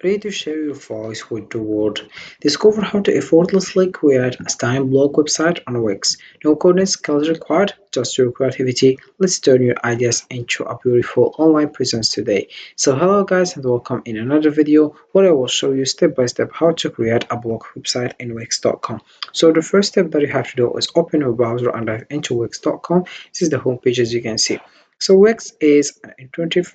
Ready to share your voice with the world. Discover how to effortlessly create a style blog website on Wix. No coding skills required, just your creativity. Let's turn your ideas into a beautiful online presence today. So hello guys and welcome in another video where I will show you step by step how to create a blog website in Wix.com. So the first step that you have to do is open your browser and dive into Wix.com. This is the homepage as you can see. So Wix is an intuitive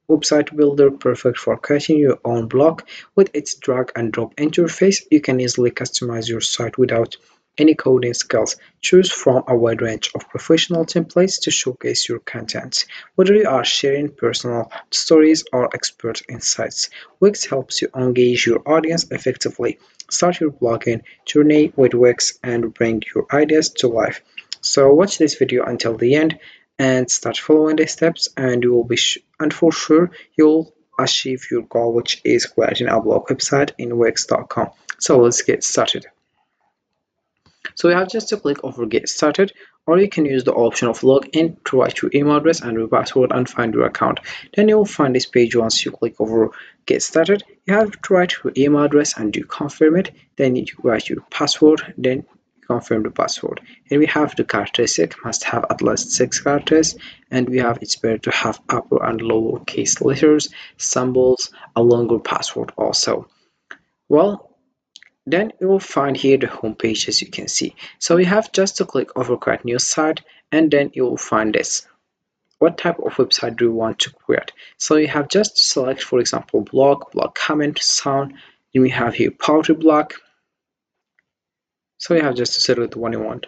website builder perfect for creating your own blog. With its drag and drop interface, you can easily customize your site without any coding skills. Choose from a wide range of professional templates to showcase your content. Whether you are sharing personal stories or expert insights, Wix helps you engage your audience effectively. Start your blogging journey with Wix and bring your ideas to life. So watch this video until the end and start following the steps and you will be and for sure you'll achieve your goal, which is creating a blog website in Wix.com. So let's get started. So you have just to click over get started, or you can use the option of login to write your email address and your password and find your account. Then you will find this page. Once you click over get started, you have to write your email address and you confirm it. Then you write your password, then confirm the password. And we have the characteristic must have at least 6 characters, and we have it's better to have upper and lower case letters, symbols, a longer password also. Well, then you will find here the home page as you can see. So you have just to click over create new site, and then you will find this. What type of website do you want to create? So you have just to select, for example, blog comment, sound. Then we have here poetry blog. So you have just to select the one you want.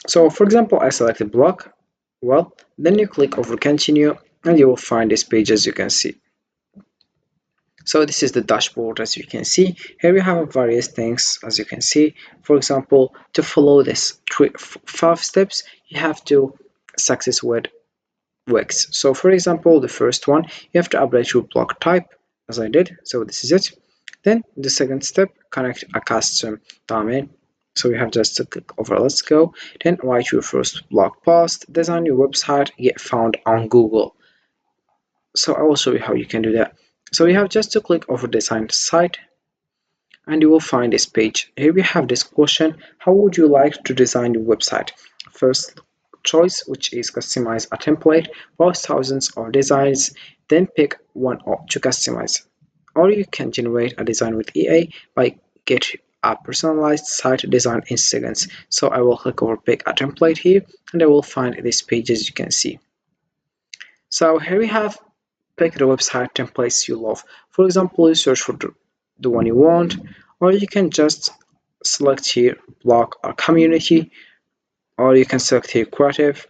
So for example, I selected blog. Well, then you click over continue and you will find this page as you can see. So this is the dashboard as you can see. Here we have various things as you can see. For example, to follow this 5 steps, you have to success with Wix. So for example, the first one, you have to update your blog type as I did. So this is it. Then the second step, connect a custom domain. So we have just to click over let's go. Then write your first blog post, design your website, get found on Google. So I will show you how you can do that. So you have just to click over design site and you will find this page. Here we have this question, how would you like to design your website? First choice, which is customize a template, browse thousands of designs, then pick one to customize. Or you can generate a design with EA by get a personalized site design in seconds. So I will click over pick a template here and I will find this page as you can see. So here we have pick the website templates you love. For example, you search for the one you want, or you can just select here blog or community, or you can select here creative,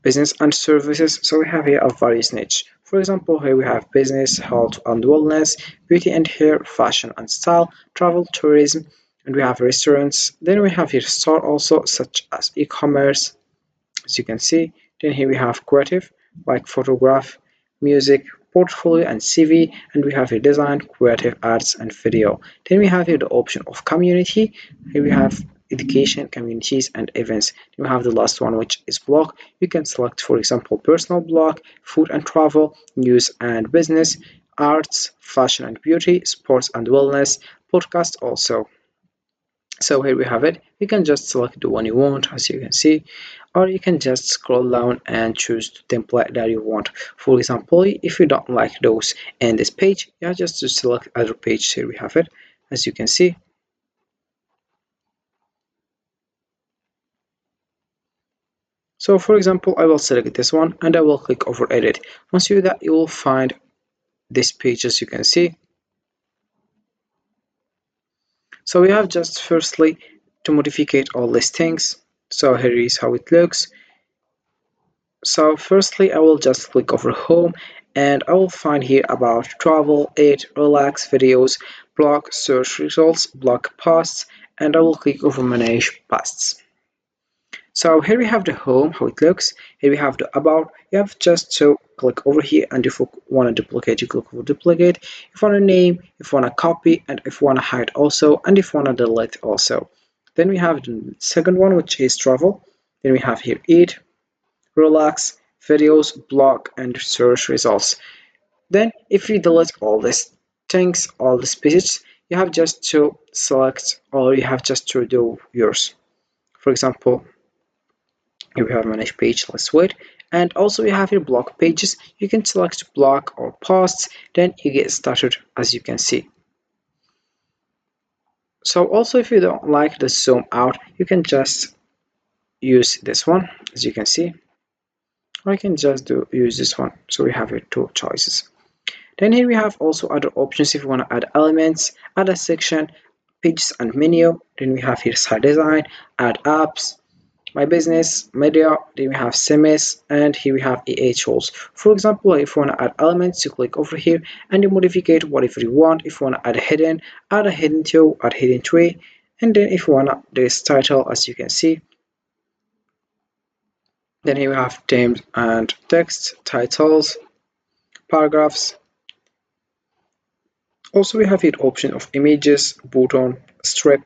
business and services. So we have here a various niche. For example, here we have business, health and wellness, beauty and hair, fashion and style, travel, tourism, and we have restaurants. Then we have here store also, such as e-commerce, as you can see. Then here we have creative, like photograph, music, portfolio and CV, and we have here design, creative arts and video. Then we have here the option of community. Here we have education, communities and events. Then we have the last one, which is blog. You can select, for example, personal blog, food and travel, news and business, arts, fashion and beauty, sports and wellness, podcast also. So here we have it. You can just select the one you want as you can see, or you can just scroll down and choose the template that you want. For example, if you don't like those in this page, you have just to select other page. Here we have it as you can see. So for example, I will select this one and I will click over edit. Once you do that, you will find this page as you can see. So we have just firstly to modify all these things. So here is how it looks. So firstly, I will just click over home and I will find here about travel, eat, relax, videos, blog, search results, blog posts, and I will click over manage posts. So here we have the home, how it looks. Here we have the about. You have just to click over here, and if you want to duplicate, you click over duplicate. If you want to name, if you want to copy, and if you want to hide also, and if you want to delete also. Then we have the second one, which is travel. Then we have here eat, relax, videos, blog, and search results. Then if you delete all these things, all these pages, you have just to select, or you have just to do yours. For example, here we have manage page, let's wait. And also you have your blog pages. You can select blog or posts, then you get started as you can see. So also if you don't like the zoom out, you can just use this one as you can see, or you can just use this one. So we have here two choices. Then here we have also other options if you want to add elements, add a section, pages and menu. Then we have here site design, add apps, my business, media. Then we have CMS, and here we have AI tools. For example, if you want to add elements, you click over here and you modify it whatever you want. If you want to add a hidden two, add hidden tree. And then if you want to this title, as you can see, then here we have themes and text, titles, paragraphs. Also we have here option of images, button, strip,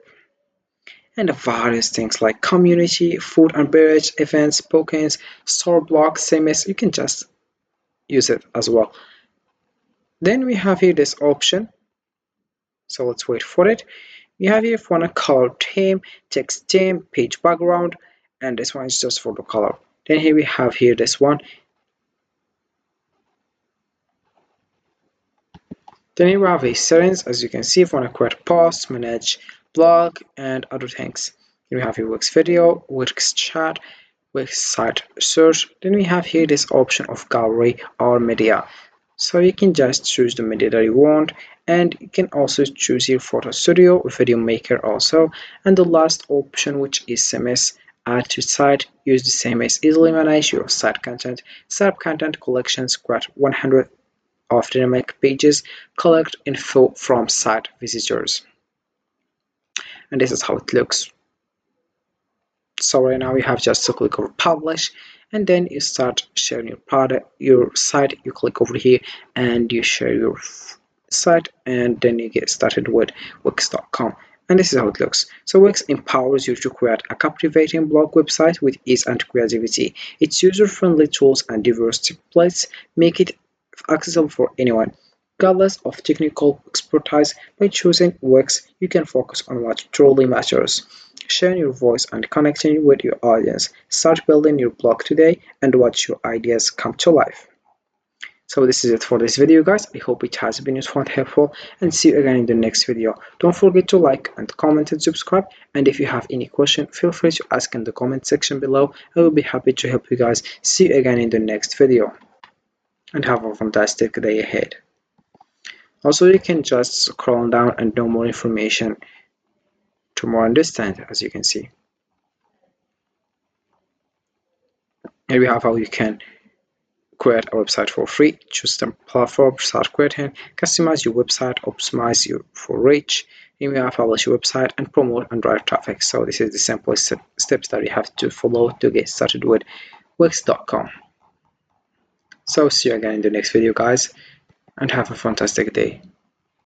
and various things like community, food and beverage, events, tokens, store block, CMS. You can just use it as well. Then we have here this option. So let's wait for it. We have here for a color theme, text theme, page background, and this one is just for the color. Then here we have here this one. Then here we have a settings, as you can see, if you want to create posts, manage blog, and other things. Then we have your Wix video, Wix chat, Wix site search. Then we have here this option of gallery or media. So you can just choose the media that you want, and you can also choose your photo studio or video maker also. And the last option, which is CMS, add to site, use the CMS, easily manage your site content, set up content collections, create 100 of dynamic pages, collect info from site visitors. And this is how it looks. So right now you have just to click over publish, and then you start sharing your product, your site. You click over here and you share your site, and then you get started with Wix.com. And this is how it looks. So Wix empowers you to create a captivating blog website with ease and creativity. Its user-friendly tools and diverse templates make it accessible for anyone, regardless of technical expertise. By choosing Wix, you can focus on what truly matters: sharing your voice and connecting with your audience. Start building your blog today and watch your ideas come to life. So this is it for this video, guys. I hope it has been useful and helpful, and see you again in the next video. Don't forget to like and comment and subscribe, and if you have any question, feel free to ask in the comment section below. I will be happy to help you guys. See you again in the next video, and have a fantastic day ahead. Also, you can just scroll down and know more information to more understand, as you can see. Here we have how you can create a website for free, choose the platform, start creating, customize your website, optimize your for reach. Here we have publish your website and promote and drive traffic. So this is the simplest steps that you have to follow to get started with Wix.com. So see you again in the next video, guys, and have a fantastic day.